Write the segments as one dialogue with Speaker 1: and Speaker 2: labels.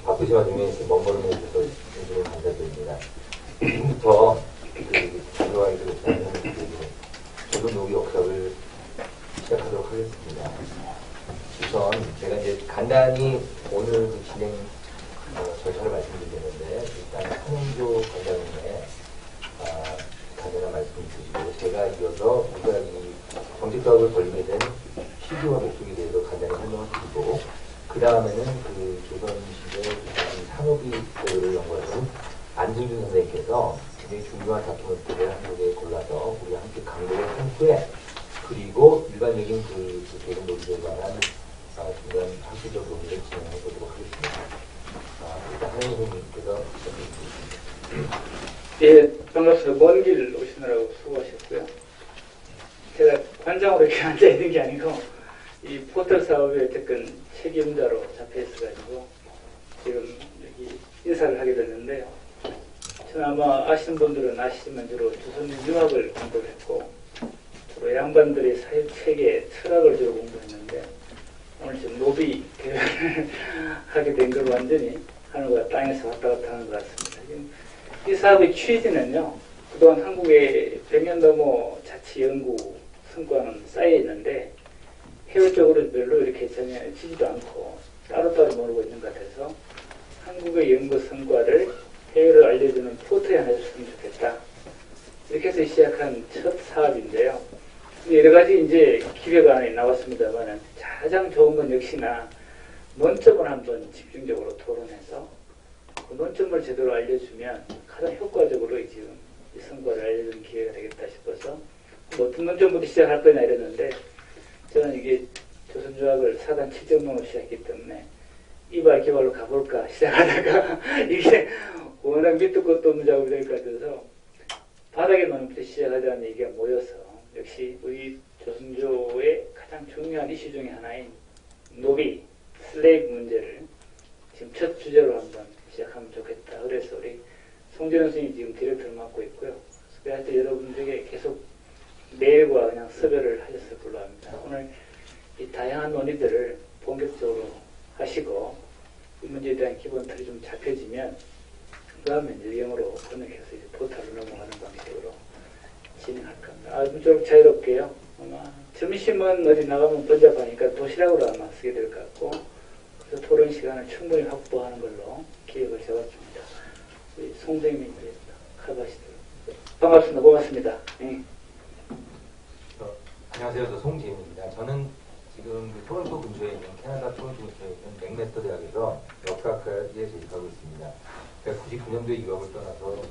Speaker 1: 바쁘신 와중에 이렇게 먼 걸음 해주셔서 굉장히 감사드립니다. 지금부터 중요하게 그렇다는 조선 노비 역사를 시작하도록 하겠습니다. 우선 제가 이제 간단히 오늘 그 진행 절차를 말씀드리겠는데, 일단 한영조 관장님의 간단한 말씀을 드리고, 제가 이어서 우리가 이 정책사업을 벌이게 된 시기와 목적에 대해서 간단히 설명을 드리고, 그 다음에는 그 조선시대 산업이를 연구하는 안승준 선생님께서 굉장히 중요한 다큐멘터리를 한국에 골라서 우리 함께 강독을 한 후에, 그리고 일반적인 그 대중 논리에 관한 중요한 학술적 논의를 진행해 보도록 하겠습니다. 일단 한영 선생님께서 시작해 주시겠습니다.
Speaker 2: 예, 반갑습니다. 먼 길 오시느라고 수고하셨고요. 제가 관장으로 이렇게 앉아있는 게 아니고, 이 포털 사업에 어쨌든 책임자로 잡혀있어가지고, 지금 여기 인사를 하게 됐는데요. 저는 아마 아시는 분들은 아시지만 주로 조선 유학을 공부를 했고, 주로 양반들의 사회 체계, 철학을 주로 공부했는데, 오늘 지금 노비 교육을 하게 된 걸 완전히 하늘과 땅에서 왔다 갔다 하는 것 같습니다. 지금 이 사업의 취지는요, 그동안 한국에 100년 넘어 자치 연구 성과는 쌓여 있는데, 해외적으로 별로 이렇게 전혀 지지도 않고 따로따로 모르고 있는 것 같아서 한국의 연구 성과를 해외로 알려주는 포털에 하나 줬으면 좋겠다. 이렇게 해서 시작한 첫 사업인데요. 여러 가지 이제 기획안이 나왔습니다만 가장 좋은 건 역시나 논점을 한번 집중적으로 토론해서 그 논점을 제대로 알려주면 가장 효과적으로 지금 이 성과를 알려주는 기회가 되겠다 싶어서 뭐 어떤 논점부터 시작할 거냐 이랬는데, 저는 이게 조선조학을 4단 7점론으로 시작했기 때문에 이발 개발로 가볼까 시작하다가 이게 워낙 밑도 끝도 없는 작업이 될 것 같아서 바닥에 놓는부터 시작하자는 얘기가 모여서, 역시 우리 조선조의 가장 중요한 이슈 중에 하나인 노비, 슬레이브 문제를 지금 첫 주제로 한번 시작하면 좋겠다. 그래서 우리 송재현 선생님이 지금 디렉터를 맡고 있고요. 하여튼 여러분들에게 계속 메일과 그냥 섭외를 하셨을 걸로 합니다. 오늘 이 다양한 논의들을 본격적으로 하시고 이 문제에 대한 기본 틀이 좀 잡혀지면 그 다음에 이제 영어로 번역해서 이제 포털로 넘어가는 방식으로 진행할 겁니다. 아무쪼록 자유롭게요. 아마 점심은 어디 나가면 번잡하니까 도시락으로 아마 쓰게 될 것 같고, 그래서 토론 시간을 충분히 확보하는 걸로 기획을 세웠습니다. 우리 송 선생님이 이제 카바시도록. 반갑습니다. 고맙습니다. 네.
Speaker 1: 안녕하세요. 저 송지혜입니다. 저는 지금 토론토 근처에 있는 캐나다 토론토 근처에 있는 맥메스터 대학에서 역사학과에 재직하고 있습니다. 제가 99년도에 유학을 떠나서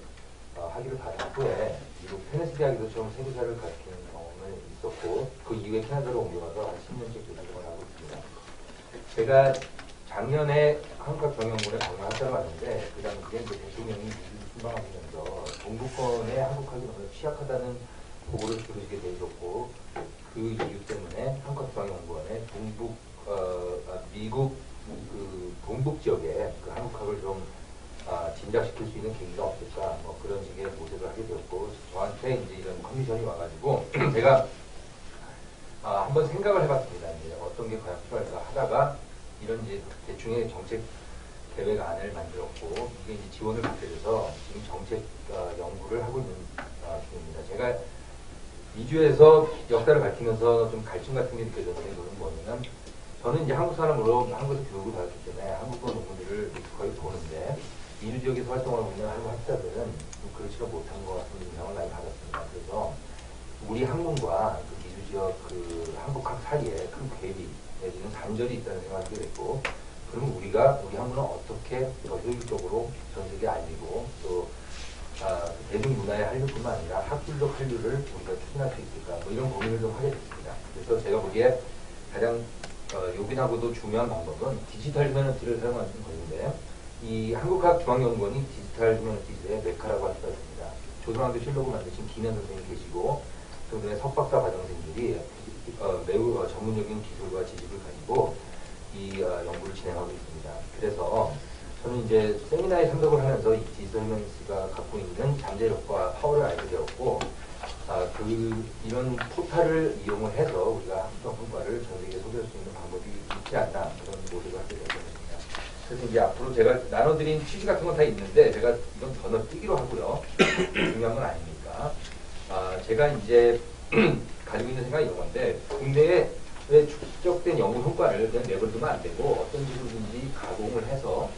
Speaker 1: 학위를 받은 후에 미국 테네시 대학에서 처음 세계사를 가르치는 경험을 있었고, 그 이후에 캐나다로 옮겨가서 한 10년째 교수생활을 하고 있습니다. 제가 작년에 한국학경영원에 방문학사를 왔는데, 그 당시에 대통령이 미국을 순방하시면서 동북권의 한국학이 너무 취약하다는 보고를 들으시게 되셨고, 그 이유 때문에 한국학경영원에 미국 그 동북 지역에 그 한국학을 좀 진작시킬 수 있는 계기가 없을까, 뭐 그런 식의 모색을 하게 되었고, 저한테 이제 이런 컨디션이 와가지고 제가 한번 생각을 해봤습니다. 이제 어떤 게 과연 필요할까 하다가 이런 이제 대충의 정책 계획안을 만들었고, 이게 이제 지원을 받게 돼서 지금 정책 연구를 하고 있는 중입니다. 제가 미주에서 역사를 밝히면서 좀 갈증 같은 게 느껴졌는데, 그건 뭐냐면, 저는 이제 한국 사람으로 한국에서 교육을 받았기 때문에 한국어 논문들을 거의 보는데, 미주 지역에서 활동하고 있는 한국 학자들은 좀 그렇지가 못한 것 같은 인상을 많이 받았습니다. 그래서 우리 학문과 그 미주 지역 그 한국학 사이에 큰 괴리 내지는 단절이 있다는 생각을 하게 됐고, 그러면 우리가 우리 학문을 어떻게 더 효율적으로 전 세계에 알리고 또 대중문화의 한류뿐만 아니라 학술적 한류를 우리가 추진할 수 있을까, 뭐 이런 고민을 좀 하게 됐습니다. 그래서 제가 보기에 가장 요긴하고도 중요한 방법은 디지털 휴머니티를 사용하는 것인데, 이 한국학중앙연구원이 디지털 휴머니티즈의 메카라고 할 수가 있습니다. 조선왕조 실록을 만드신 김현 선생님이 계시고, 그다음에 석박사 과정생들이 매우 전문적인 기술과 지식을 가지고 이 연구를 진행하고 있습니다. 그래서 저는 이제 세미나에 참석을 하면서 이 디지털 휴머니티가 갖고 있는 잠재력과 파워를 알게 되었고, 이런 포탈을 이용을 해서 우리가 한국 성과를 전 세계에 소개할 수 있는 방법이 있지 않나, 그런 모색을 하게 되었습니다. 그래서 이제 앞으로 제가 나눠드린 취지 같은 건 다 있는데 제가 이건 건너뛰기로 하고요. 중요한 건 아니니까. 제가 이제 가지고 있는 생각이 이런 건데 국내에 축적된 연구 성과를 그냥 내버려두면 안 되고 어떤 식으로든지 가공을 해서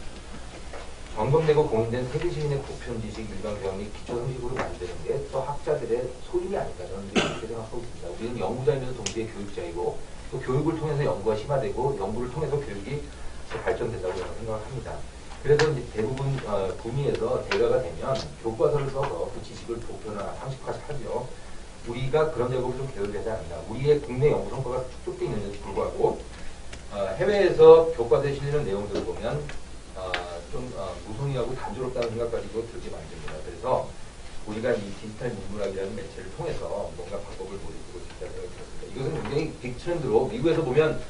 Speaker 1: 점검되고 공인된 세계 시민의 보편 지식, 일반 교양 및 기초 상식으로 만드는 게 또 학자들의 소임이 아닐까 저는 그렇게 생각하고 있습니다. 우리는 연구자이면서 동시에 교육자이고 또 교육을 통해서 연구가 심화되고 연구를 통해서 교육이 발전된다고 저는 생각을 합니다. 그래서 이제 대부분 구미에서 대가가 되면 교과서를 써서 그 지식을 보편화, 상식화하죠. 우리가 그런 작업을 좀 게을리하지 않나. 우리의 국내 연구 성과가 축적되어 있는데도 불구하고 해외에서 교과서에 실리는 내용들을 보면 좀 무성의하고 단조롭다는 생각까지도 들게 만듭니다. 그래서 우리가 이 디지털 인문학이라는 매체를 통해서 뭔가 방법을 보여주고 싶다는 생각이 들었습니다. 이것은 굉장히 빅 트렌드로 미국에서 보면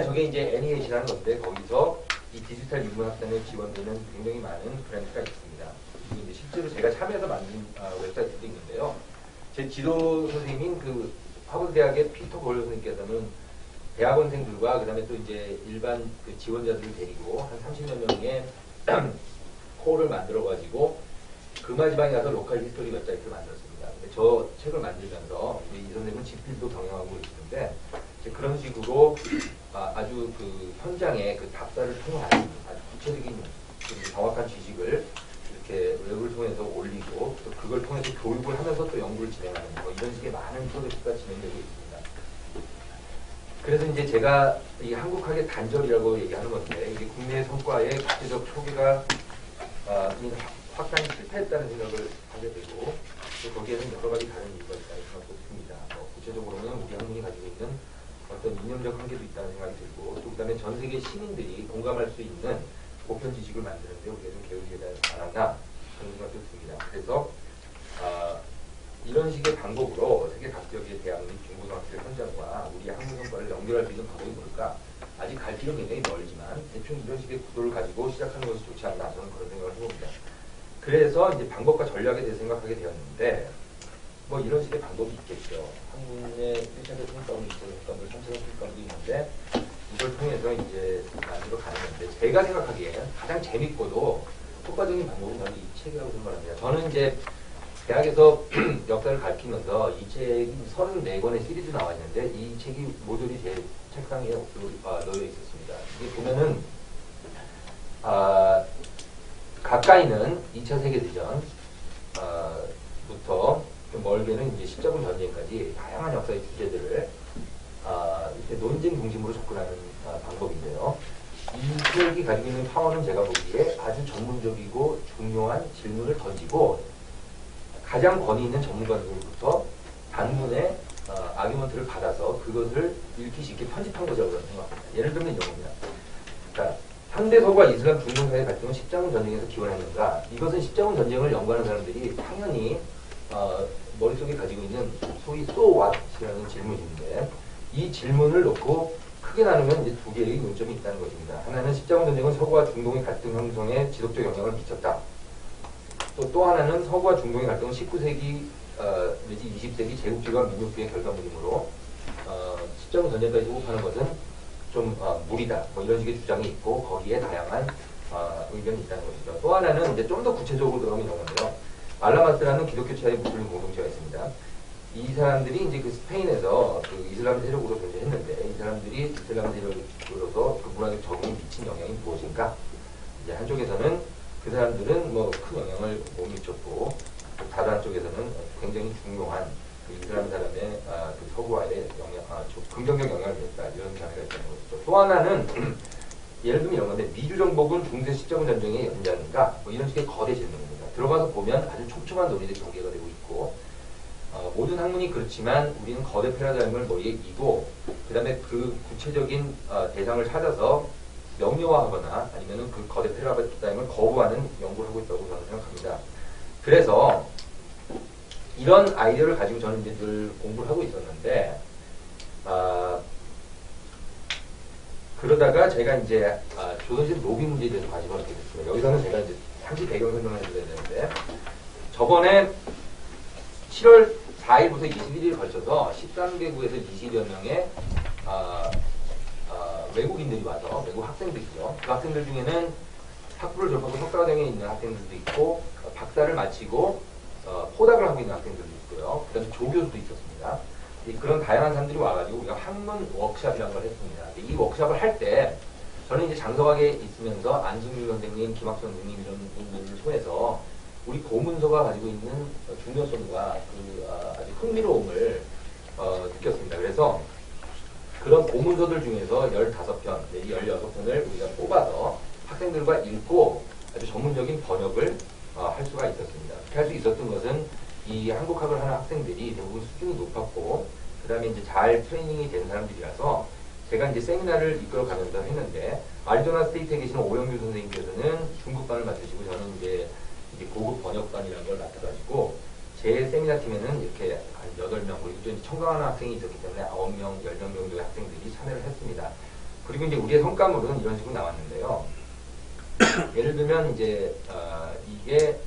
Speaker 1: 저게 이제 애니메이션이라는 건데 거기서 이 디지털 인문학단에 지원되는 굉장히 많은 그랜트가 있습니다. 그리고 이제 실제로 제가 참여해서 만든 웹사이트도 있는데요. 제 지도 선생님인 그 하버드 대학의 피터 볼 선생님께서는 대학원생들과 그다음에 또 이제 일반 그 지원자들을 데리고 한 30여 명의 콜을 만들어가지고 금화지방에 가서 로컬 히스토리 웹사이트를 만들었습니다. 근데 저 책을 만들면서 이 선생님은 집필도 경영하고 있는데 그런 식으로 아주 그 현장의 그 답사를 통한 아주 구체적인 정확한 지식을 이렇게 웹을 통해서 올리고 또 그걸 통해서 교육을 하면서 또 연구를 진행하는 뭐 이런 식의 많은 프로젝트가 진행되고 있습니다. 그래서 이제 제가 이 한국학의 단절이라고 얘기하는 건데 이게 국내 성과의 국제적 초기가 확산이 실패했다는 생각을 하게 되고 또 거기에는 여러 가지 다른 이유가 있다는 생각도 듭니다. 구체적으로는 우리 학문이 가지고 있는 어떤 이념적 한계도 있다는 생각이 들고 또 그다음에 전 세계 시민들이 공감할 수 있는 보편 지식을 만드는데 우리가 좀 게을리하지 않았나 그런 생각도 듭니다. 그래서 이런 식의 방법으로 세계 각국의 대학 및 중고등학교 현장과 우리 학문 성과를 연결할 수 있는 방법이 뭘까? 아직 갈 길은 굉장히 멀지만 대충 이런 식의 구도를 가지고 시작하는 것이 좋지 않나 저는 그런 생각을 해봅니다. 그래서 이제 방법과 전략에 대해 생각하게 되었는데 뭐 이런 식의 방법이 있겠죠. 학문의 1차 대통령감도 있고 2차 대통령감도 있는데 이걸 통해서 이제 만들어 가는 건데 제가 생각하기에 가장 재밌고도 효과적인 방법은 바로 이 책이라고 생각합니다. 저는 이제 대학에서 역사를 가르치면서 이 책이 34권의 시리즈 나와 있는데 이 책이 모조리 제 책상에 놓여 있었습니다. 이게 보면은 가까이는 2차 세계대전 부터 좀 멀게는 이제 십자군 전쟁까지 다양한 역사의 주제들을 이렇게 논쟁 중심으로 접근하는 방법인데요. 이 책이 가지고 있는 파워는 제가 보기에 아주 전문적이고 중요한 질문을 던지고 가장 권위 있는 전문가들로부터 단문의 아규먼트를 받아서 그것을 읽기 쉽게 편집한 거라고 저는 생각합니다. 예를 들면 이런 겁니다. 그러니까 현대 서구와 이슬람 중동 사이의 갈등은 십자군 전쟁에서 기원했는가? 이것은 십자군 전쟁을 연구하는 사람들이 당연히 머릿속에 가지고 있는 소위 so what이라는 질문인데 이 질문을 놓고 크게 나누면 이제 두 개의 논점이 있다는 것입니다. 하나는 십자군 전쟁은 서구와 중동의 갈등 형성에 지속적 영향을 미쳤다. 또 하나는 서구와 중동의 갈등은 19세기 내지 20세기 제국주의와 민족주의의 결과물이므로 십자군 전쟁까지 호흡하는 것은 좀 무리다. 뭐 이런 식의 주장이 있고 거기에 다양한 의견이 있다는 것이죠. 또 하나는 이제 좀 더 구체적으로 들어가면 이런 건데요. 알라마스라는 기독교 차의 무슬림 공동체가 있습니다. 이 사람들이 이제 그 스페인에서 그 이슬람 세력으로 존재했는데 이 사람들이 이슬람 세력으로서 그 문화적 적응에 미친 영향이 무엇인가? 이제 한쪽에서는 그 사람들은 뭐 큰 영향을 못 미쳤고 다른 한쪽에서는 굉장히 중요한 그 이슬람 사람의 그 서구화에 긍정적 영향을 미쳤다 이런 견해가 있다는 것이죠. 또 하나는 예를 들면 이런 건데 미주 정복은 중세 십자군 전쟁의 연장인가? 뭐 이런 식의 거대 질문입니다. 들어가서 보면 아주 촘촘한 논리적 전개가 되고 있고 모든 학문이 그렇지만 우리는 거대 패러다임을 머리에 이고 그 다음에 그 구체적인 대상을 찾아서 명료화하거나 아니면은 그 거대 패러다임을 거부하는 연구를 하고 있다고 저는 생각합니다. 그래서 이런 아이디어를 가지고 저는 이제 늘 공부를 하고 있었는데 그러다가 제가 이제 조선시대 노비 문제에 대해서 관심을 갖게 됐습니다. 여기서는 제가 이제 상시 배경 설명을 해드려야 되는데 저번에 7월 4일부터 21일에 걸쳐서 13개국에서 20여 명의 외국인들이 와서 외국 학생들이죠. 그 학생들 중에는 학부를 졸업하고 석사과정에 있는 학생들도 있고 박사를 마치고 포닥을 하고 있는 학생들도 있고요. 그다음에 조교수도 있었습니다. 그런 다양한 사람들이 와가지고 우리가 학문 워크샵이라는 걸 했습니다. 이 워크샵을 할 때 저는 이제 장석학에 있으면서 안승규 선생님, 김학수 선생님 이런 분들을 통해서 우리 고문서가 가지고 있는 중요성과 그 아주 흥미로움을 느꼈습니다. 그래서 그런 고문서들 중에서 15편, 내지 16편을 우리가 뽑아서 학생들과 읽고 아주 전문적인 번역을 할 수가 있었습니다. 그렇게 할 수 있었던 것은 이 한국학을 하는 학생들이 대부분 수준이 높았고, 그 다음에 이제 잘 트레이닝이 된 사람들이라서 제가 이제 세미나를 이끌어 가면서 했는데, 아리조나 스테이트에 계시는 오영규 선생님께서는 중국반을 맡으시고, 저는 이제 고급 번역반이라는 걸 맡아가지고, 제 세미나 팀에는 이렇게 한 8명, 그리고 또 이제 청강하는 학생이 있었기 때문에 9명, 10명 정도의 학생들이 참여를 했습니다. 그리고 이제 우리의 성과물은 이런 식으로 나왔는데요. 예를 들면 이제 이게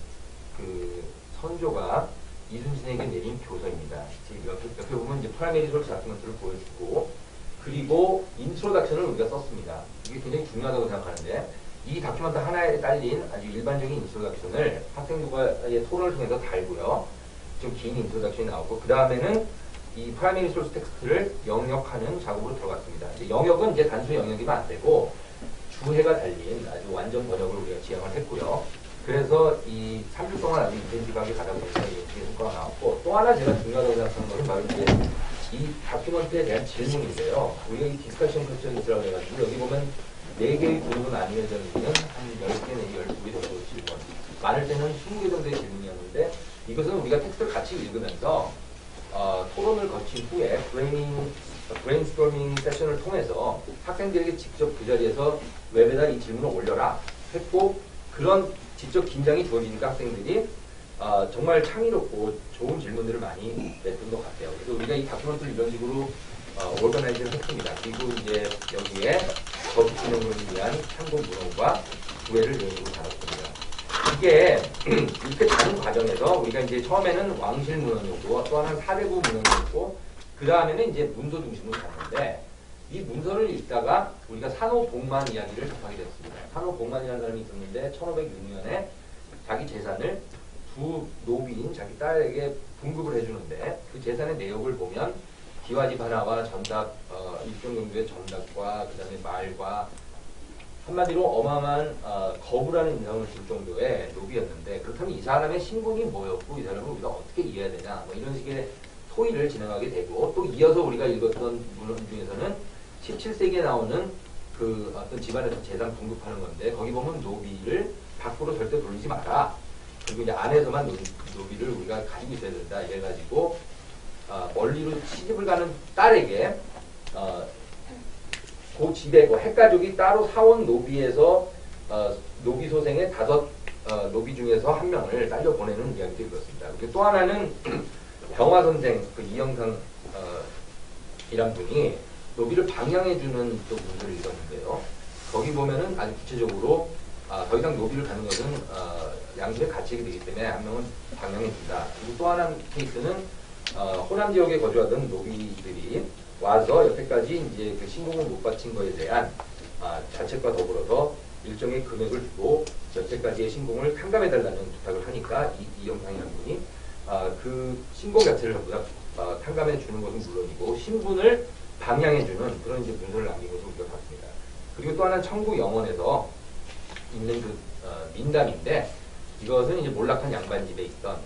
Speaker 1: 그 선조가 이순신에게 내린 교서입니다. 옆에 보면 이제 프라이머리 소스 같은 것들을 보여주고, 그리고 인트로덕션을 우리가 썼습니다. 이게 굉장히 중요하다고 생각하는데, 이 다큐멘트 하나에 딸린 아주 일반적인 인트로덕션을 학생들과의 토론을 통해서 달고요. 좀 긴 인트로덕션이 나오고, 그 다음에는 이 프라이머리 소스 텍스트를 영역하는 작업으로 들어갔습니다. 이제 영역은 이제 단순히 영역이면 안 되고 주해가 달린 아주 완전 번역을 우리가 지향을 했고요. 그래서 이 3주 동안 아주 인텐시브하게 가다 보니까 이렇게 효과가 나왔고, 또 하나 제가 중요하다고 생각하는 것은 바로 이제 이 다큐멘트에 대한 질문인데요. 우리가 이 디스커션 퀘스천이라고 해가지고 여기 보면 4개의 그룹은 나뉘어져 있는 한 10개 내지 12개 정도의 질문, 많을 때는 20개 정도의 질문이었는데, 이것은 우리가 텍스트를 같이 읽으면서 토론을 거친 후에 브레인스토밍 세션을 통해서 학생들에게 직접 그 자리에서 웹에다 이 질문을 올려라 했고, 그런 직접 긴장이 주어지니까 학생들이 정말 창의롭고 좋은 질문들을 많이 냈던 것 같아요. 그래서 우리가 이 다큐멘터리를 이런 식으로 오르가나이즈를 했습니다. 그리고 이제 여기에 저수 진흥론에 대한 참고 문헌과 구애를 이런 식으로 다뤘습니다. 이게 이렇게 다른 과정에서 우리가 이제 처음에는 왕실 문헌이었고, 또 하나는 사대부 문헌이었고, 그 다음에는 이제 문서 중심으로 갔는데, 이 문서를 읽다가 우리가 산호복만 이야기를 접하게 됐습니다. 산호복만이라는 사람이 있었는데 1506년에 자기 재산을 두 노비인 자기 딸에게 분급을 해주는데, 그 재산의 내역을 보면 기와집 하나와 전닭, 일정 정도의 전닭과 그 다음에 말과, 한마디로 어마어마한 거부라는 인상을 줄 정도의 노비였는데, 그렇다면 이 사람의 신분이 뭐였고 이 사람을 우리가 어떻게 이해해야 되냐, 뭐 이런 식의 토의를 진행하게 되고, 또 이어서 우리가 읽었던 문헌 중에서는 17세기에 나오는 그 어떤 집안에서 재산 분급하는 건데, 거기 보면 노비를 밖으로 절대 돌리지 마라, 그리고 이제 안에서만 노비를 우리가 가지고 있어야 된다 이래가지고 멀리로 시집을 가는 딸에게 그 집에 그 핵가족이 따로 사온 노비에서 노비 소생의 5 노비 중에서 한 명을 딸려 보내는 이야기도 읽었습니다. 그리고 또 하나는 병화 선생, 그 이영상 이란 분이 노비를 방향해주는 또 문서를 읽었는데요. 거기 보면은 아주 구체적으로 더 이상 노비를 가는 것은 양심의 가책이 되기 때문에 한 명은 방향해준다. 그리고 또 하나 케이스는 호남 지역에 거주하던 노비들이 와서 여태까지 이제 그 신공을 못 바친 거에 대한 자책과 더불어서 일정의 금액을 주고 여태까지의 신공을 탕감해달라는 부탁을 하니까 이영상이라는 분이 그 신공 자체를 전부 다 탕감해 주는 것은 물론이고 신분을 방향해주는 그런 이제 문서를 남긴 것을 우리가 봤습니다. 그리고 또 하나는 청구 영원에서 있는 그 민담인데, 이것은 이제 몰락한 양반집에 있던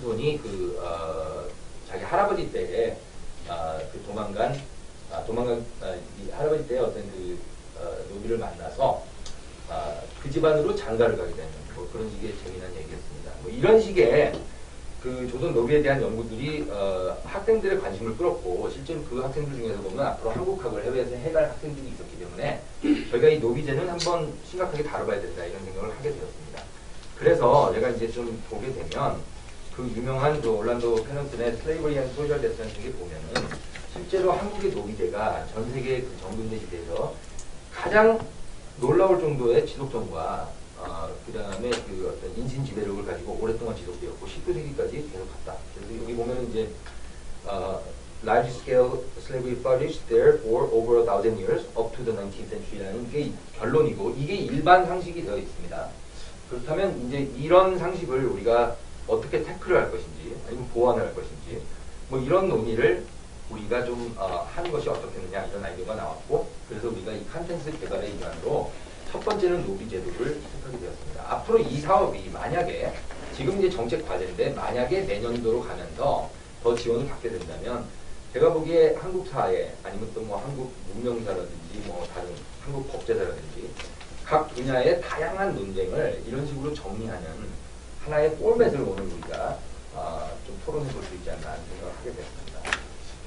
Speaker 1: 후손이 그 자기 할아버지 때에 그 도망간 이 할아버지 때에 어떤 그 노비를 만나서 그 집안으로 장가를 가게 되는 뭐 그런 식의 재미난 얘기였습니다. 뭐 이런 식의 그 조선 노비에 대한 연구들이 학생들의 관심을 끌었고, 실제로 그 학생들 중에서 보면 앞으로 한국학을 해외에서 해갈 학생들이 있었기 때문에 저희가 이 노비제는 한번 심각하게 다뤄봐야 된다 이런 생각을 하게 되었습니다. 그래서 제가 이제 좀 보게 되면 그 유명한 그 올란도 페넌슨의 슬레이버리 앤 소셜 데스라는 책에 보면은 실제로 한국의 노비제가 전 세계 그 정근대 시대에서 가장 놀라울 정도의 지속성과 그 다음에 그 어떤 인신 지배력을 가지고 오랫동안 지속되었고 19세기까지 계속 갔다. 그래서 여기 보면 이제 large-scale slavery flourished there for over 1,000 years up to the 19th century라는 게 결론이고 이게 일반 상식이 되어 있습니다. 그렇다면 이제 이런 상식을 우리가 어떻게 태클을 할 것인지 아니면 보완을 할 것인지 뭐 이런 논의를 우리가 좀 하는 것이 어떻겠느냐 이런 아이디어가 나왔고 그래서 우리가 이 컨텐츠 개발의 일환으로 첫 번째는 노비 제도를 시작하게 되었습니다. 앞으로 이 사업이 만약에 지금 이제 정책 과제인데 만약에 내년도로 가면서 더 지원을 받게 된다면 제가 보기에 한국 사회 아니면 또 뭐 한국 문명사라든지 뭐 다른 한국 법제사라든지 각 분야의 다양한 논쟁을 이런 식으로 정리하는 하나의 포맷을 오늘 우리가 좀 토론해 볼 수 있지 않나 하는 생각을 하게 됐습니다.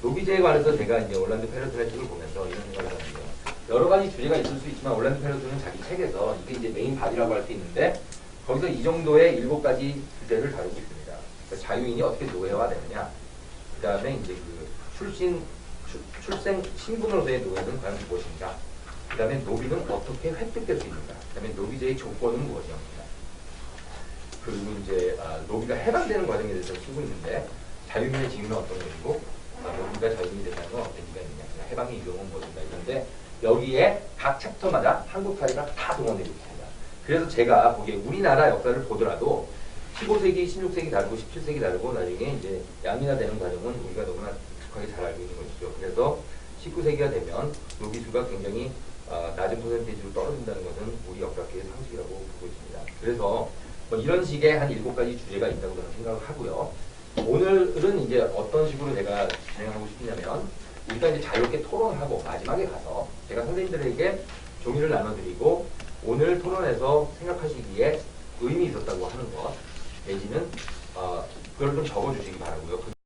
Speaker 1: 노비제에 관해서 제가 이제 올란드 페르튼의 책을 보면서 이런 생각을 했는데요. 여러 가지 주제가 있을 수 있지만 올란드 페르튼은 자기 책에서 이게 이제 메인 바디라고 할 수 있는데 거기서 이 정도의 7가지 주제를 다루고 있습니다. 그러니까 자유인이 어떻게 노예화되느냐, 그 다음에 이제 그 출생 신분으로서의 노예는 과연 무엇인가, 그 다음에 노비는 어떻게 획득될 수 있는가, 그 다음에 노비제의 조건은 무엇이었는가, 그리고 이제 노비가 해방되는 과정에 대해서 쓰고 있는데 자유인의 지위는 어떤 것이고 노비가 자유인이 된다는 건 어떤 의미가 있느냐, 해방의 유형은 무엇인가 이런데 여기에 각 챕터마다 한국 사회가 다 동원되고 있습니다. 그래서 제가 보기에 우리나라 역사를 보더라도 15세기, 16세기 다르고 17세기 다르고 나중에 이제 양이나 되는 과정은 우리가 너무나 익숙하게 잘 알고 있는 것이죠. 그래서 19세기가 되면 노비수가 굉장히 낮은 퍼센테이지로 떨어진다는 것은 우리 역사계의 상식이라고 보고 있습니다. 그래서 뭐 이런 식의 한 7가지 주제가 있다고 저는 생각을 하고요. 오늘은 이제 어떤 식으로 제가 진행하고 싶냐면 일단 이제 자유롭게 토론을 하고 마지막에 가서 제가 선생님들에게 종이를 나눠드리고